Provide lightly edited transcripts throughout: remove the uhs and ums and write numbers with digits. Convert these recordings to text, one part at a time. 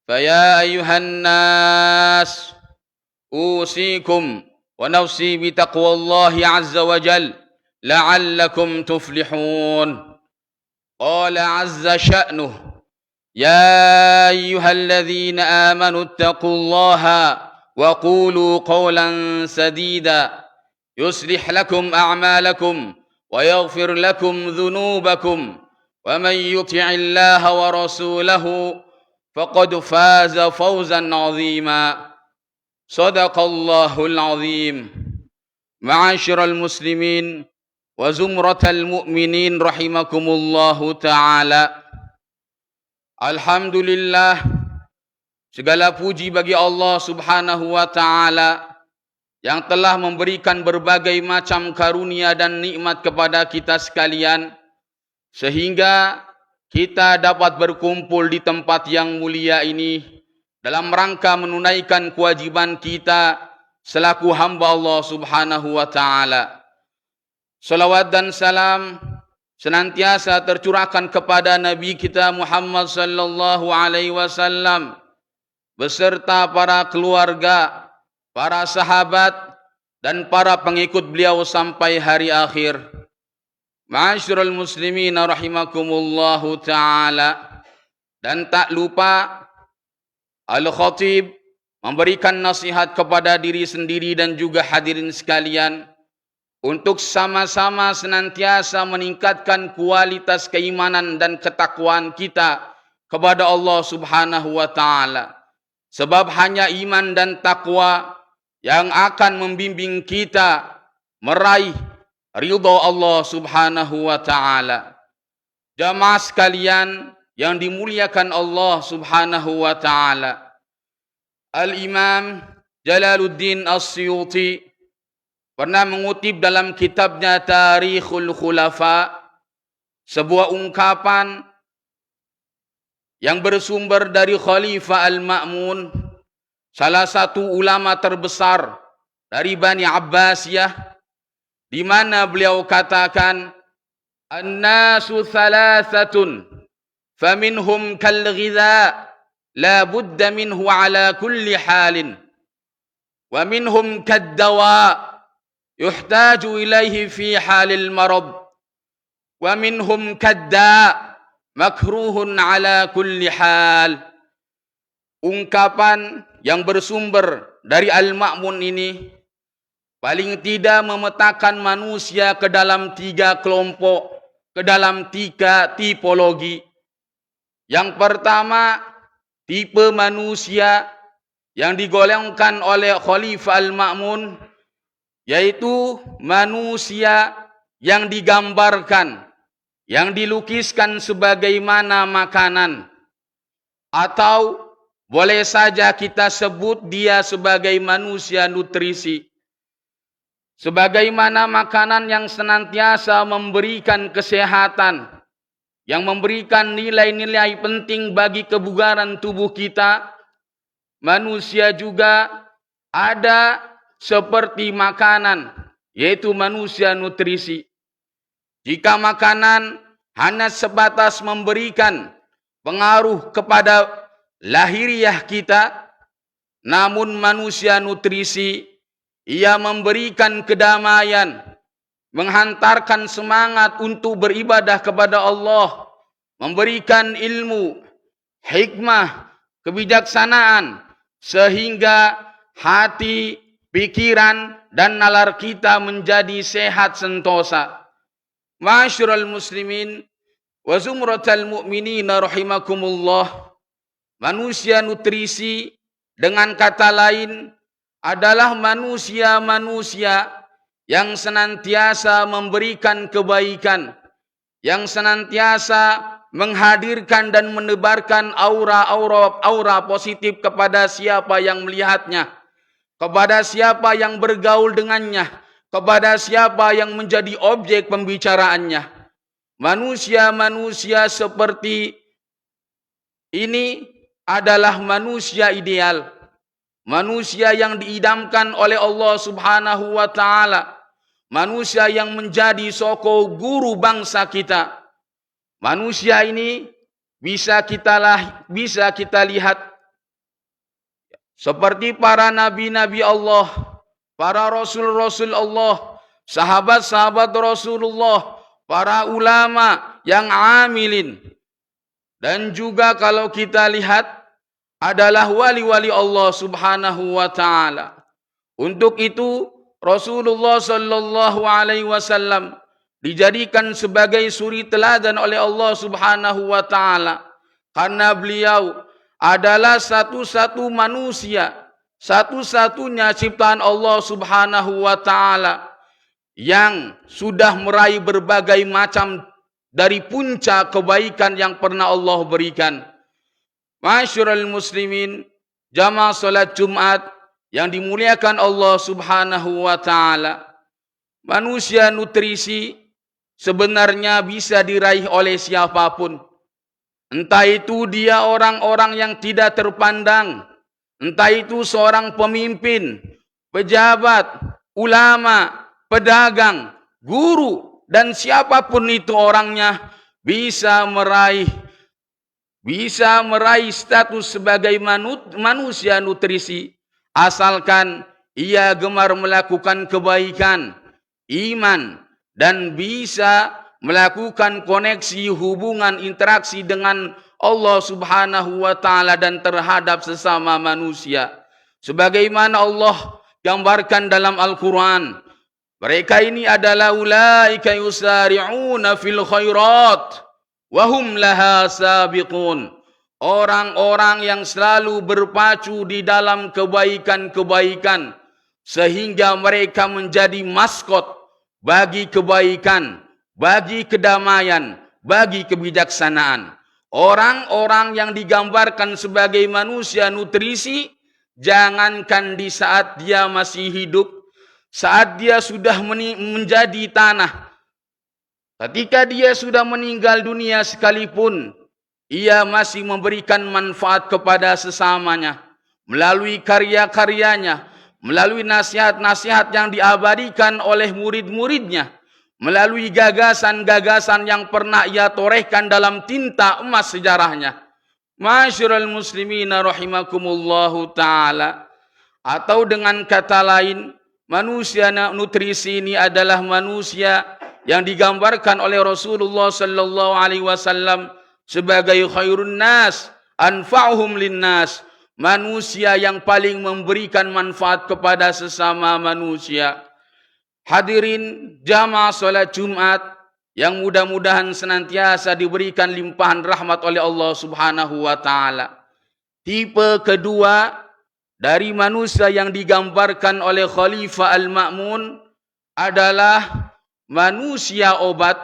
فيا أيها الناس أوصيكم ونفسي بتقوى الله عز وجل لعلكم تفلحون. قال عز شأنه: يا أيها الذين آمنوا اتقوا الله وقولوا قولا سديدا يصلح لكم أعمالكم ويغفر لكم ذنوبكم ومن يطع الله ورسوله فقد فاز فوزا عظيما. صدق الله العظيم. معاشر المسلمين وزمرة المؤمنين رحمكم الله تعالى. Alhamdulillah, segala puji bagi Allah subhanahu wa ta'ala yang telah memberikan berbagai macam karunia dan nikmat kepada kita sekalian, sehingga kita dapat berkumpul di tempat yang mulia ini dalam rangka menunaikan kewajiban kita selaku hamba Allah subhanahu wa ta'ala. Salawat dan salam senantiasa tercurahkan kepada Nabi kita Muhammad sallallahu alaihi wasallam beserta para keluarga, para sahabat dan para pengikut beliau sampai hari akhir. Ma'asyiral muslimin rahimakumullahu taala. Dan tak lupa Al-Khatib memberikan nasihat kepada diri sendiri dan juga hadirin sekalian untuk sama-sama senantiasa meningkatkan kualitas keimanan dan ketakwaan kita kepada Allah subhanahu wa ta'ala. Sebab hanya iman dan takwa yang akan membimbing kita meraih ridha Allah subhanahu wa ta'ala. Jamaah sekalian yang dimuliakan Allah subhanahu wa ta'ala, Al-Imam Jalaluddin As-Suyuti pernah mengutip dalam kitabnya Tarikhul Khulafa sebuah ungkapan yang bersumber dari Khalifah Al-Ma'mun, salah satu ulama terbesar dari Bani Abbasiyah, di mana beliau katakan, "An-nasu thalathatun faminhum kal-ghidha la budda minhu ala kulli halin wa minhum kad-dawa yuhtaju ilaihi fi halil marad wa minhum kadda makruhun ala kulli hal." Ungkapan yang bersumber dari Al-Ma'mun ini paling tidak memetakan manusia ke dalam 3 kelompok, ke dalam 3 tipologi. Yang pertama, tipe manusia yang digolongkan oleh Khalifah Al-Ma'mun, yaitu manusia yang digambarkan, yang dilukiskan sebagaimana makanan, atau boleh saja kita sebut dia sebagai manusia nutrisi, sebagaimana makanan yang senantiasa memberikan kesehatan, yang memberikan nilai-nilai penting bagi kebugaran tubuh kita. Manusia juga ada seperti makanan, yaitu manusia nutrisi. Jika makanan hanya sebatas memberikan pengaruh kepada lahiriah kita, namun manusia nutrisi, ia memberikan kedamaian, menghantarkan semangat untuk beribadah kepada Allah, memberikan ilmu, hikmah, kebijaksanaan, sehingga hati, pikiran dan nalar kita menjadi sehat sentosa. Ma'asyiral muslimin wa zumratal mu'minin rahimakumullah. Manusia nutrisi dengan kata lain adalah manusia-manusia yang senantiasa memberikan kebaikan, yang senantiasa menghadirkan dan menebarkan aura positif kepada siapa yang melihatnya, kepada siapa yang bergaul dengannya, kepada siapa yang menjadi objek pembicaraannya. Manusia-manusia seperti ini adalah manusia ideal, manusia yang diidamkan oleh Allah subhanahu wa ta'ala, manusia yang menjadi soko guru bangsa kita. Manusia ini bisa kita lihat seperti para nabi-nabi Allah, para rasul-rasul Allah, sahabat-sahabat Rasulullah, para ulama yang amilin. Dan juga kalau kita lihat adalah wali-wali Allah Subhanahu wa taala. Untuk itu Rasulullah sallallahu alaihi wasallam dijadikan sebagai suri teladan oleh Allah Subhanahu wa taala karena beliau adalah satu-satu manusia, satu-satunya ciptaan Allah Subhanahu wa taala yang sudah meraih berbagai macam dari puncak kebaikan yang pernah Allah berikan. Masyarul muslimin, jamaah salat Jumat yang dimuliakan Allah Subhanahu wa taala. Manusia nutrisi sebenarnya bisa diraih oleh siapapun. Entah itu dia orang-orang yang tidak terpandang, entah itu seorang pemimpin, pejabat, ulama, pedagang, guru, dan siapapun itu orangnya bisa meraih status sebagai manusia nutrisi, asalkan ia gemar melakukan kebaikan, iman, dan bisa melakukan koneksi hubungan interaksi dengan Allah Subhanahu wa taala dan terhadap sesama manusia. Sebagaimana Allah gambarkan dalam Al-Qur'an, mereka ini adalah ulaika yusari'una fil khairat wa hum laha sabiqun. Orang-orang yang selalu berpacu di dalam kebaikan-kebaikan sehingga mereka menjadi maskot bagi kebaikan, bagi kedamaian, bagi kebijaksanaan. Orang-orang yang digambarkan sebagai manusia nutrisi, jangankan di saat dia masih hidup, saat dia sudah menjadi tanah, ketika dia sudah meninggal dunia sekalipun, ia masih memberikan manfaat kepada sesamanya melalui karya-karyanya, melalui nasihat-nasihat yang diabadikan oleh murid-muridnya, melalui gagasan-gagasan yang pernah ia torehkan dalam tinta emas sejarahnya. Masyarul muslimina rahimakumullahu ta'ala. Atau dengan kata lain, manusia nutrisi ini adalah manusia yang digambarkan oleh Rasulullah sallallahu alaihi wasallam sebagai khairun nas, anfa'uhum linnas, manusia yang paling memberikan manfaat kepada sesama manusia. Hadirin jamaah salat Jumat yang mudah-mudahan senantiasa diberikan limpahan rahmat oleh Allah Subhanahu wa taala. Tipe kedua dari manusia yang digambarkan oleh Khalifah Al-Ma'mun adalah manusia obat,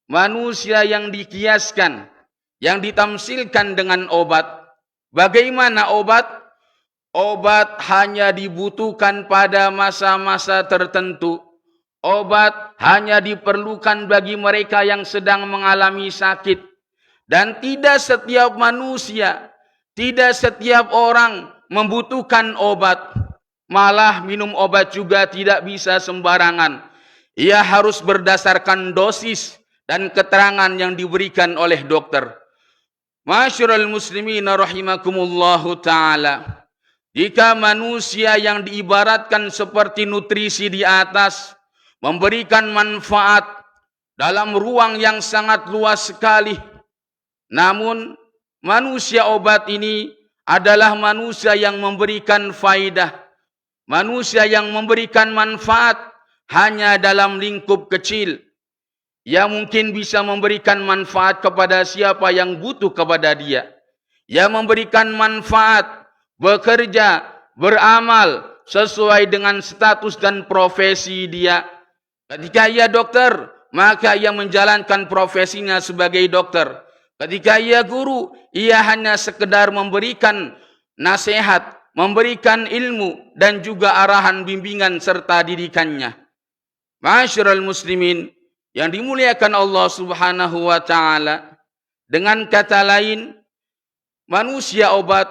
manusia yang dikiaskan, yang ditamsilkan dengan obat. Bagaimana obat? Obat hanya dibutuhkan pada masa-masa tertentu. Obat hanya diperlukan bagi mereka yang sedang mengalami sakit. Dan tidak setiap manusia, tidak setiap orang membutuhkan obat. Malah minum obat juga tidak bisa sembarangan. Ia harus berdasarkan dosis dan keterangan yang diberikan oleh dokter. Masyarul muslimin rahimakumullahu ta'ala. Jika manusia yang diibaratkan seperti nutrisi di atas memberikan manfaat dalam ruang yang sangat luas sekali, namun manusia obat ini adalah manusia yang memberikan faidah, manusia yang memberikan manfaat hanya dalam lingkup kecil. Ia mungkin bisa memberikan manfaat kepada siapa yang butuh kepada dia. Ia memberikan manfaat, bekerja, beramal sesuai dengan status dan profesi dia. Ketika ia dokter, maka ia menjalankan profesinya sebagai dokter. Ketika ia guru, ia hanya sekedar memberikan nasihat, memberikan ilmu, dan juga arahan bimbingan serta didikannya. Masyarul muslimin yang dimuliakan Allah Subhanahu wa ta'ala. Dengan kata lain, manusia obat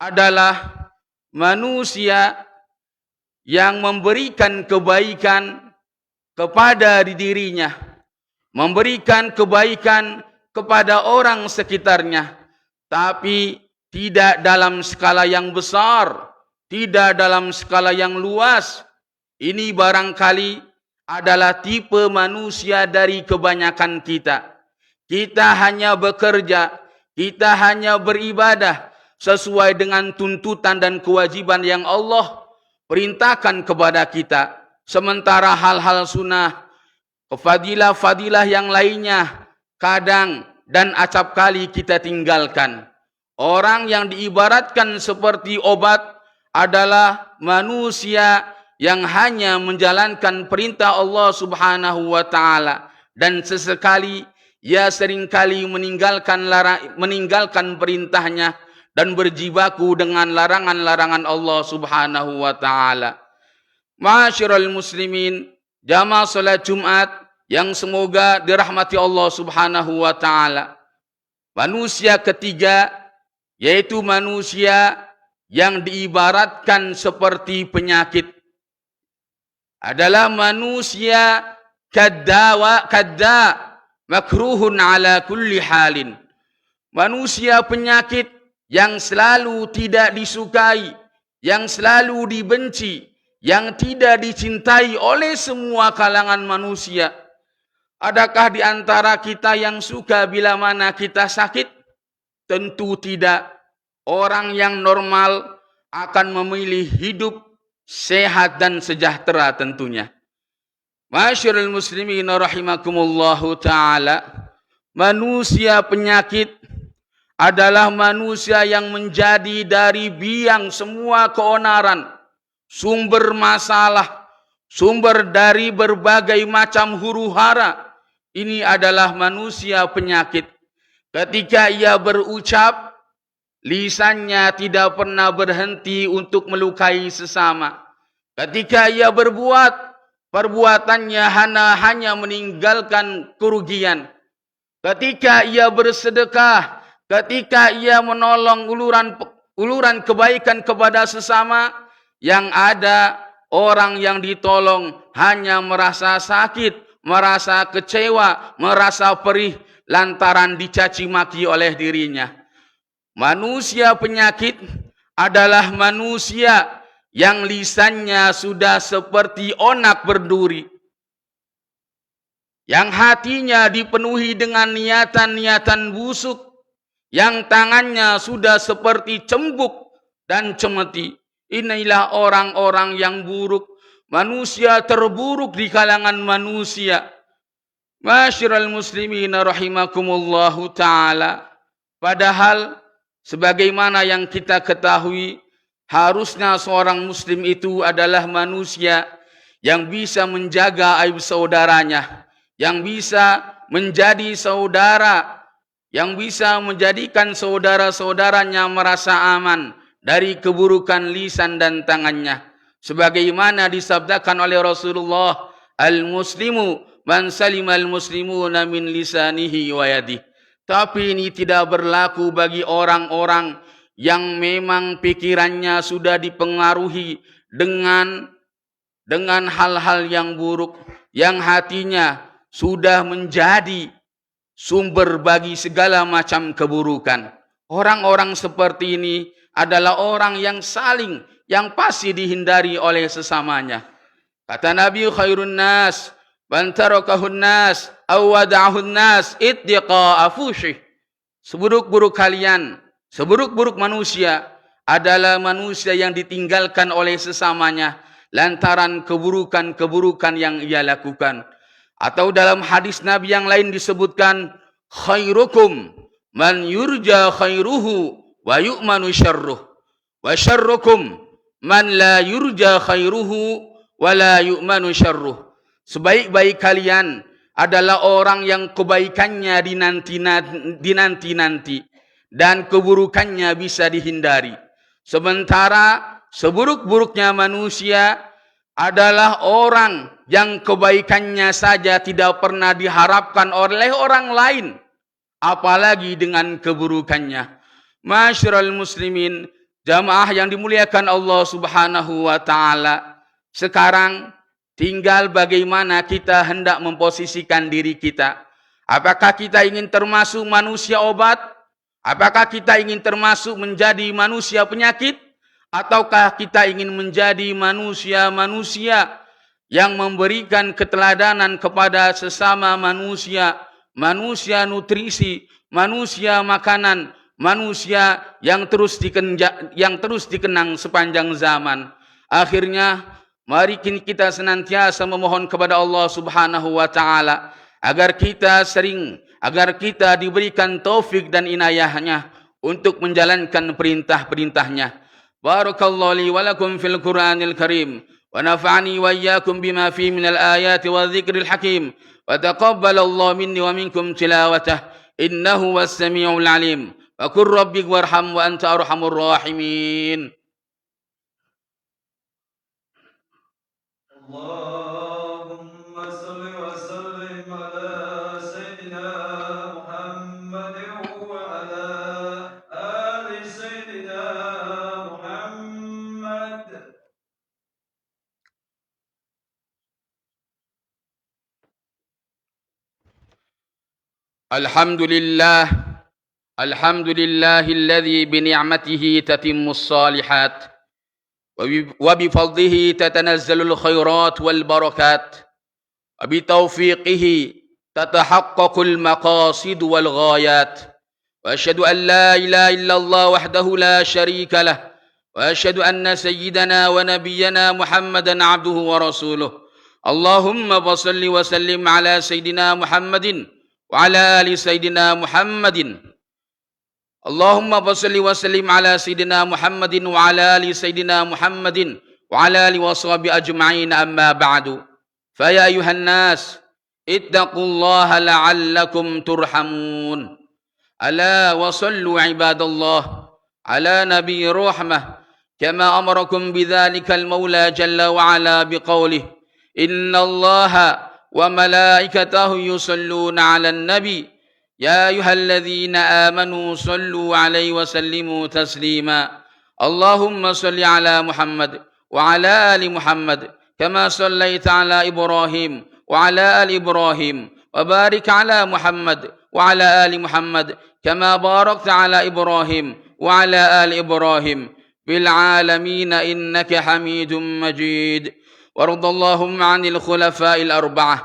adalah manusia yang memberikan kebaikan kepada dirinya, memberikan kebaikan kepada orang sekitarnya, tapi tidak dalam skala yang besar, tidak dalam skala yang luas. Ini barangkali adalah tipe manusia dari kebanyakan kita. Kita hanya bekerja, kita hanya beribadah sesuai dengan tuntutan dan kewajiban yang Allah perintahkan kepada kita. Sementara hal-hal sunnah, fadilah-fadilah yang lainnya kadang dan acap kali kita tinggalkan. Orang yang diibaratkan seperti obat adalah manusia yang hanya menjalankan perintah Allah Subhanahu wa taala dan sesekali ia seringkali meninggalkan perintahnya dan berjibaku dengan larangan-larangan Allah Subhanahu wa taala. Ma'asyiral muslimin, jamaah salat Jumat yang semoga dirahmati Allah Subhanahu wa taala. Manusia ketiga yaitu manusia yang diibaratkan seperti penyakit adalah manusia kadda makruhun ala kulli halin. Manusia penyakit yang selalu tidak disukai, yang selalu dibenci, yang tidak dicintai oleh semua kalangan manusia. Adakah di antara kita yang suka bila mana kita sakit? Tentu tidak. Orang yang normal akan memilih hidup sehat dan sejahtera tentunya. Ma'asyiral muslimin rahimakumullahu ta'ala. Manusia penyakit adalah manusia yang menjadi dari biang semua keonaran, sumber masalah, sumber dari berbagai macam huru-hara. Ini adalah manusia penyakit. Ketika ia berucap, lisannya tidak pernah berhenti untuk melukai sesama. Ketika ia berbuat, perbuatannya hanya meninggalkan kerugian. Ketika ia bersedekah, ketika ia menolong uluran kebaikan kepada sesama, yang ada orang yang ditolong hanya merasa sakit, merasa kecewa, merasa perih lantaran dicaci maki oleh dirinya. Manusia penyakit adalah manusia yang lisannya sudah seperti onak berduri, yang hatinya dipenuhi dengan niatan-niatan busuk, yang tangannya sudah seperti cembuk dan cemeti. Inilah orang-orang yang buruk, manusia terburuk di kalangan manusia. Ma'asyiral muslimin rahimakumullahu ta'ala. Padahal sebagaimana yang kita ketahui, harusnya seorang muslim itu adalah manusia yang bisa menjaga aib saudaranya, yang bisa menjadi saudara, yang bisa menjadikan saudara-saudaranya merasa aman dari keburukan lisan dan tangannya. Sebagaimana disabdakan oleh Rasulullah, al-muslimu man salimal muslimuna min lisanihi wa yadihi. Tapi ini tidak berlaku bagi orang-orang yang memang pikirannya sudah dipengaruhi dengan hal-hal yang buruk, yang hatinya sudah menjadi sumber bagi segala macam keburukan. Orang-orang seperti ini adalah orang yang pasti dihindari oleh sesamanya. Kata Nabi, khairun nas man tarakahun nas aw wada'ahun nas ittiqa'a fushih. Seburuk-buruk kalian, seburuk-buruk manusia adalah manusia yang ditinggalkan oleh sesamanya lantaran keburukan-keburukan yang ia lakukan. Atau dalam hadis Nabi yang lain disebutkan, khairukum man yurja khairuhu wa yu'manu syarruh, wa syarrukum man la yurja khairuhu wa la yu'manu syarruh. Sebaik-baik kalian adalah orang yang kebaikannya dinanti-nanti dan keburukannya bisa dihindari. Sementara seburuk-buruknya manusia adalah orang yang kebaikannya saja tidak pernah diharapkan oleh orang lain, apalagi dengan keburukannya. Ma'asyiral muslimin, jamaah yang dimuliakan Allah Subhanahu wa taala. Sekarang tinggal bagaimana kita hendak memposisikan diri kita. Apakah kita ingin termasuk manusia obat? Apakah kita ingin termasuk menjadi manusia penyakit? Ataukah kita ingin menjadi manusia-manusia yang memberikan keteladanan kepada sesama manusia, manusia nutrisi, manusia makanan, manusia yang terus dikenang sepanjang zaman. Akhirnya, mari kita senantiasa memohon kepada Allah Subhanahu wa taala agar kita diberikan taufik dan inayahnya untuk menjalankan perintah-perintahnya. Barakallahu li wa lakum fil Qur'anil Karim wa nafa'ani wa iyyakum bima fihi minal ayati wa dzikril hakim wa taqabbalallahu minni wa minkum tilawatah innahu was-sami'ul 'alim. Wa qur rabbi warham wa anta arhamur rahimin. Allahumma salli wa sallim ala sayyidina Muhammadin wa ala ali sayyidina Muhammad. Alhamdulillahilladzi bi ni'matihi tatimmus shalihat wa bi fadlihi tatanazzalul khairat wal barakat wa bi taufiqihi tatahaqqaqul maqasid wal ghayat wa asyhadu an la ilaha illallah wahdahu la syarika lah wa asyhadu anna sayyidana wa nabiyyana Muhammadan abduhu wa rasuluh. Allahumma shalli wa sallim ala sayyidina Muhammadin wa ala ali sayyidina Muhammadin. Allahumma shalli wa sallim ala sayyidina Muhammadin wa ala ali sayyidina Muhammadin wa ala ali wa sahbihi ajma'in, amma ba'du. Fa ya ayuhan nas ittaqullaha la'allakum turhamun. Ala wa sallu ibadallah ala nabi rahmah kama amarakum bidzalika al-maula jalla wa ala biqaulih innallaha wa malaikatahu yusalluna 'alan nabi ya ayyuhalladzina amanu sallu 'alaihi wa sallimu taslima. Allahumma salli 'ala Muhammad wa 'ala ali Muhammad kama sallaita 'ala Ibrahim wa 'ala ali Ibrahim wa barik 'ala Muhammad wa 'ala ali Muhammad kama barakta 'ala Ibrahim wa 'ala ali Ibrahim fil 'alamin innaka Hamidum Majid. وارض اللهم عن الخلفاء الأربعة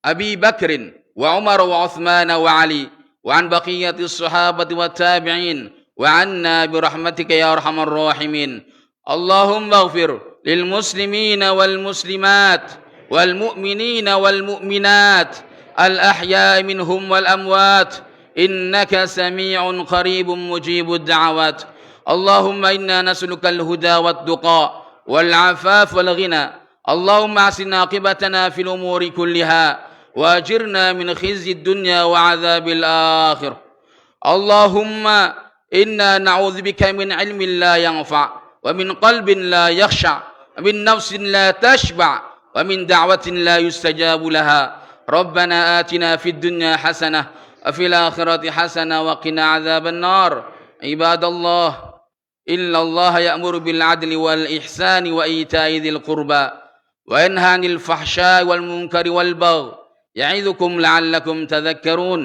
أبي بكر وعمر وعثمان وعلي وعن بقية الصحابة والتابعين وعنا برحمتك يا أرحم الراحمين. اللهم اغفر للمسلمين والمسلمات والمؤمنين والمؤمنات الأحياء منهم والأموات إنك سميع قريب مجيب الدعوات. اللهم إنا نسألك الهدى والتقى والعفاف والغنى. اللهم أحسن عاقبتنا في الأمور كلها وأجرنا من خزي الدنيا وعذاب الآخرة. اللهم إنا نعوذ بك من علم لا ينفع ومن قلب لا يخشع ومن نفس لا تشبع ومن دعوة لا يستجاب لها. ربنا آتنا في الدنيا حسنة وفي الآخرة حسنة وقنا عذاب النار. عباد الله إن الله يأمر بالعدل والإحسان وإيتاء ذي القربى وينهى عن الفحشاء والمنكر والبغي يعظكم لعلكم تذكرون.